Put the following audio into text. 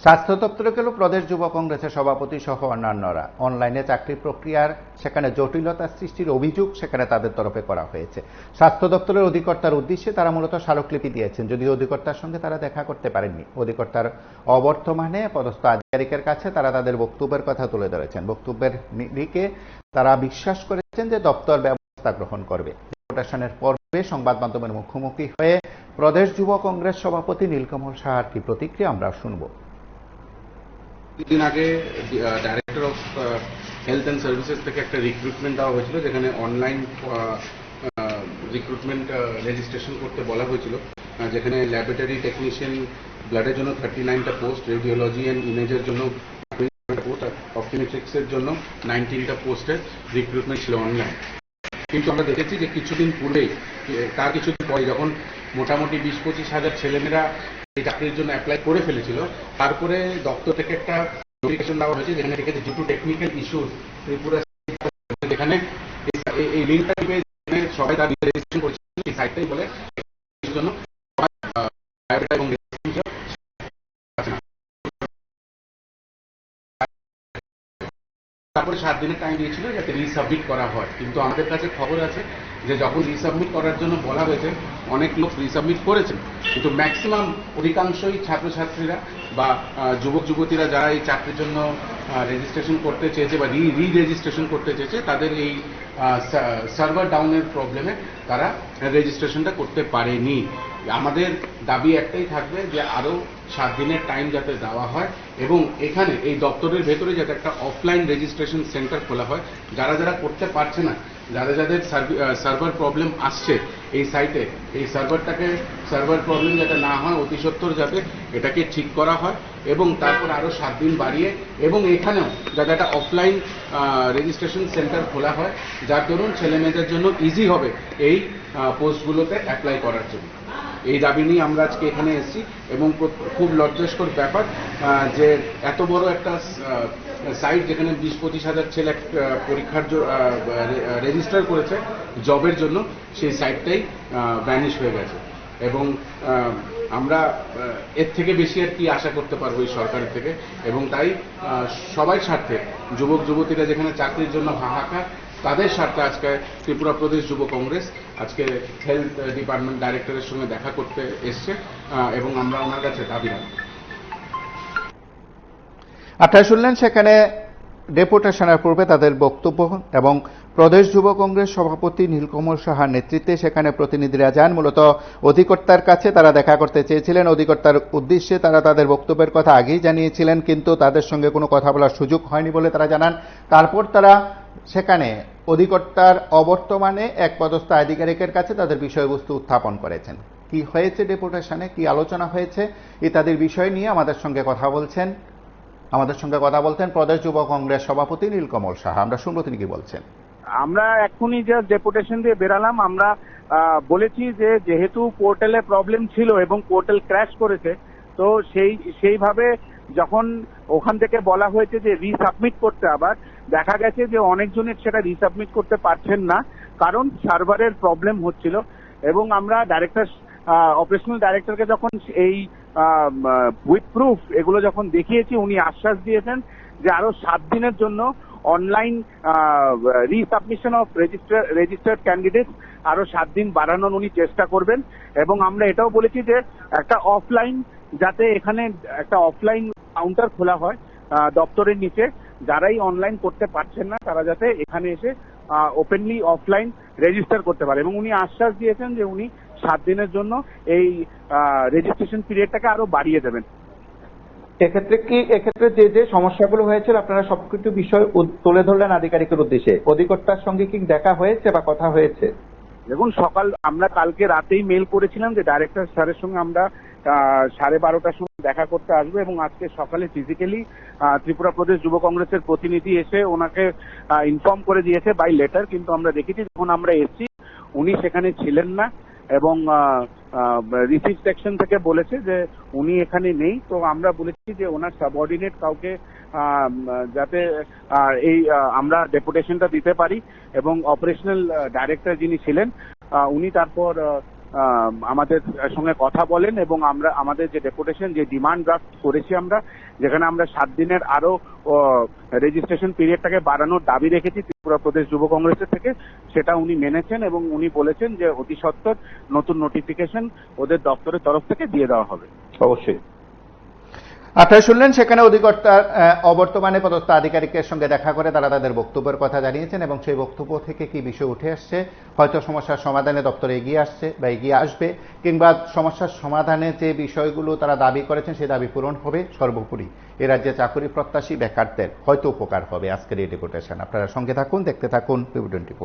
স্বাস্থ্য দপ্তরে গেল প্রদেশ যুব কংগ্রেসের সভাপতি সহ অন্যান্যরা। অনলাইনে চাকরি প্রক্রিয়ার সেখানে জটিলতা সৃষ্টির অভিযোগ সেখানে তাদের তরফে করা হয়েছে। স্বাস্থ্য দপ্তরের অধিকর্তার উদ্দেশ্যে তারা মূলত স্মারকলিপি দিয়েছেন, যদিও অধিকর্তার সঙ্গে তারা দেখা করতে পারেননি। অধিকর্তার অবর্তমানে পদস্থ আধিকারিকের কাছে তারা তাদের বক্তব্যের কথা তুলে ধরেছেন। বক্তব্যের নিরিখে তারা বিশ্বাস করেছেন যে দপ্তর ব্যবস্থা গ্রহণ করবে। ডেপুটেশনের পর্বে সংবাদ মাধ্যমের মুখোমুখি হয়ে প্রদেশ যুব কংগ্রেস সভাপতি নীলকমল সাহার কি প্রতিক্রিয়া আমরা শুনব। দিন আগে director of health and services থেকে একটা রিক্রুটমেন্ট দেওয়া হয়েছিল, যেখানে অনলাইন রিক্রুটমেন্ট রেজিস্ট্রেশন করতে বলা হয়েছিল, যেখানে ল্যাবরেটরি টেকনিশিয়ান ব্লাডের জন্য 39টা পোস্ট, রেডিওলজি অ্যান্ড ইমেজের জন্য পোস্ট, আর অপটিমেট্রিক্সের জন্য 19টা পোস্টের রিক্রুটমেন্ট ছিল অনলাইন। কিন্তু আমরা দেখেছি যে কিছুদিন পূর্বেই, তার কিছুদিন পরে যখন মোটামুটি 20-25 হাজার ছেলেমেয়েরা এই চাকরির জন্য অ্যাপ্লাই করে ফেলেছিল, তারপরে দপ্তর থেকে একটা নোটিফিকেশন দেওয়া হয়েছে, যেখানে লিখেছে due to technical issues Tripura, যেখানে এই লিঙ্কটা সবাই তার রেজিস্ট্রেশন করেছে এই সাইটটাই বলে জন্য এবং তারপরে 7 দিনের টাইম দিয়েছিল যাতে রিসাবমিট করা হয়। কিন্তু আমাদের কাছে খবর আছে যে যখন রিসাবমিট করার জন্য বলা হয়েছে, অনেক লোক রিসাবমিট করেছেন, কিন্তু ম্যাক্সিমাম অধিকাংশই ছাত্রছাত্রীরা বা যুবক যুবতীরা যারা এই চাকরির জন্য রেজিস্ট্রেশন করতে চেয়েছে বা রেজিস্ট্রেশন করতে চেয়েছে, তাদের এই সার্ভার ডাউনের প্রবলেমে তারা রেজিস্ট্রেশনটা করতে পারেনি। আমাদের দাবি একটাই থাকবে যে আরও 7 দিনের টাইম যাতে দেওয়া হয় এবং এখানে এই দপ্তরের ভেতরে যাতে একটা অফলাইন রেজিস্ট্রেশন সেন্টার খোলা হয়। যারা যারা করতে পারছে না, যাদের সার্ভার প্রবলেম আসছে এই সাইটে, এই সার্ভার প্রবলেম যাতে না হয়, অতি সত্বর যাতে এটাকে ঠিক করা হয় এবং তারপর আরও 7 দিন বাড়িয়ে এবং এখানেও যাতে একটা অফলাইন রেজিস্ট্রেশন সেন্টার খোলা হয়, যার দরুন ছেলেমেয়েদের জন্য ইজি হবে এই পোস্টগুলোতে অ্যাপ্লাই করার জন্য। এই দাবি নিয়ে আমরা আজকে এখানে এসেছি এবং খুব লজ্জাস্কর ব্যাপার যে এত বড় একটা সাইট, যেখানে 20-25 হাজার ছেলে পরীক্ষার রেজিস্টার করেছে জবের জন্য, সেই সাইটটাই ভ্যানিশ হয়ে গেছে। এবং আমরা এর থেকে বেশি আর কি আশা করতে পারবো এই সরকারের থেকে। এবং তাই সবাই স্বার্থে, যুবক যুবতীরা যেখানে চাকরির জন্য হাহাকার, তাদের স্বার্থে আজকে ত্রিপুরা প্রদেশ যুব কংগ্রেস আজকে হেলথ ডিপার্টমেন্ট ডাইরেক্টরের সঙ্গে দেখা করতে এসছে এবং আমরা ওনার কাছে দাবি রাখবো। আপনারা শুনলেন সেখানে ডেপুটেশনের পূর্বে তাদের বক্তব্য এবং প্রদেশ যুব কংগ্রেস সভাপতি নীলকমল সাহার নেতৃত্বে সেখানে প্রতিনিধিরা যান। মূলত অধিকর্তার কাছে তারা দেখা করতে চেয়েছিলেন। অধিকর্তার উদ্দেশ্যে তারা তাদের বক্তব্যের কথা আগেই জানিয়েছিলেন, কিন্তু তাদের সঙ্গে কোনো কথা বলার সুযোগ হয়নি বলে তারা জানান। তারপর তারা সেখানে অধিকর্তার অবর্তমানে এক পদস্থ আধিকারিকের কাছে তাদের বিষয়বস্তু উত্থাপন করেছেন। কি হয়েছে ডেপুটেশনে, কি আলোচনা হয়েছে ইত্যাদির বিষয় নিয়ে আমাদের সঙ্গে কথা বলতেন প্রদেশ যুব কংগ্রেস সভাপতি নীলকমল সাহা। আমরা শুনবো তিনি কি বলছেন। আমরা এখনই যে ডেপুটেশন দিয়ে বেরালাম, আমরা বলেছি যে যেহেতু পোর্টালে প্রবলেম ছিল এবং পোর্টাল ক্র্যাশ করেছে, তো সেইভাবে যখন ওখান থেকে বলা হয়েছে যে রিসাবমিট করতে, আবার দেখা গেছে যে অনেকজনের সেটা রিসাবমিট করতে পারছেন না, কারণ সার্ভারের প্রবলেম হচ্ছিল। এবং আমরা অপারেশনাল ডাইরেক্টরকে যখন এই উইথ প্রুফ এগুলো যখন দেখিয়েছি, উনি আশ্বাস দিয়েছেন যে আরো 7 দিনের জন্য online resubmission of registered candidate আরো 7 দিন বাড়ানোর উনি চেষ্টা করবেন। এবং আমরা এটাও বলেছি যে একটা অফলাইন, যাতে এখানে একটা অফলাইন কাউন্টার খোলা হয় দপ্তরের নিচে, যারাই অনলাইন করতে পারছেন না তারা যাতে এখানে এসে ওপেনলি অফলাইন রেজিস্টার করতে পারে। এবং উনি আশ্বাস দিয়েছেন যে উনি 7 দিনের জন্য এই রেজিস্ট্রেশন পিরিয়ডটাকে আরো বাড়িয়ে দেবেন। এক্ষেত্রে যে সমস্যাগুলো হয়েছিল আপনারা সবকিছু বিষয় তুলে ধরলেন আধিকারিকের উদ্দেশ্যে। অধিকর্তার সঙ্গে কি দেখা হয়েছে বা কথা হয়েছে? দেখুন, আমরা কালকে রাতেই মেল করেছিলাম যে ডাইরেক্টর স্যারের সঙ্গে আমরা 12:30টার সময় দেখা করতে আসবো, এবং আজকে সকালে ফিজিক্যালি ত্রিপুরা প্রদেশ যুব কংগ্রেসের প্রতিনিধি এসে ওনাকে ইনফর্ম করে দিয়েছে বাই লেটার। কিন্তু আমরা দেখেছি যখন আমরা এসেছি উনি সেখানে ছিলেন না, এবং রিসিভ সেকশন থেকে বলেছে যে উনি এখানে নেই। তো আমরা বলেছি যে ওনার সাবঅর্ডিনেট কাউকে যাতে আমরা ডেপুটেশনটা দিতে পারি, এবং অপারেশনাল ডাইরেক্টর যিনি ছিলেন উনি তারপর আমাদের সঙ্গে কথা বলেন এবং আমরা আমাদের যে ডেপুটেশন যে ডিমান্ড ড্রাফট করেছি আমরা, যেখানে আমরা 7 দিনের আরো রেজিস্ট্রেশন পিরিয়ডটাকে বাড়ানোর দাবি রেখেছি ত্রিপুরা প্রদেশ যুব কংগ্রেসের থেকে, সেটা উনি মেনেছেন এবং উনি বলেছেন যে অতি সত্বর নতুন নোটিফিকেশন ওদের দপ্তরের তরফ থেকে দিয়ে দেওয়া হবে। অবশ্যই। আপনারা শুনলেন সেখানে অধিকর্তার অবর্তমানে পদস্থ আধিকারিকের সঙ্গে দেখা করে তারা তাদের বক্তব্যের কথা জানিয়েছেন এবং সেই বক্তব্য থেকে কি বিষয় উঠে আসছে, হয়তো সমস্যার সমাধানে দপ্তর এগিয়ে আসছে বা এগিয়ে আসবে, কিংবা সমস্যার সমাধানে যে বিষয়গুলো তারা দাবি করেছেন সেই দাবি পূরণ হবে, সর্বোপরি এ রাজ্যে চাকরি প্রত্যাশী বেকারদের হয়তো উপকার হবে আজকের এই ডেপুটেশন। আপনারা সঙ্গে থাকুন, দেখতে থাকুন PIBU24।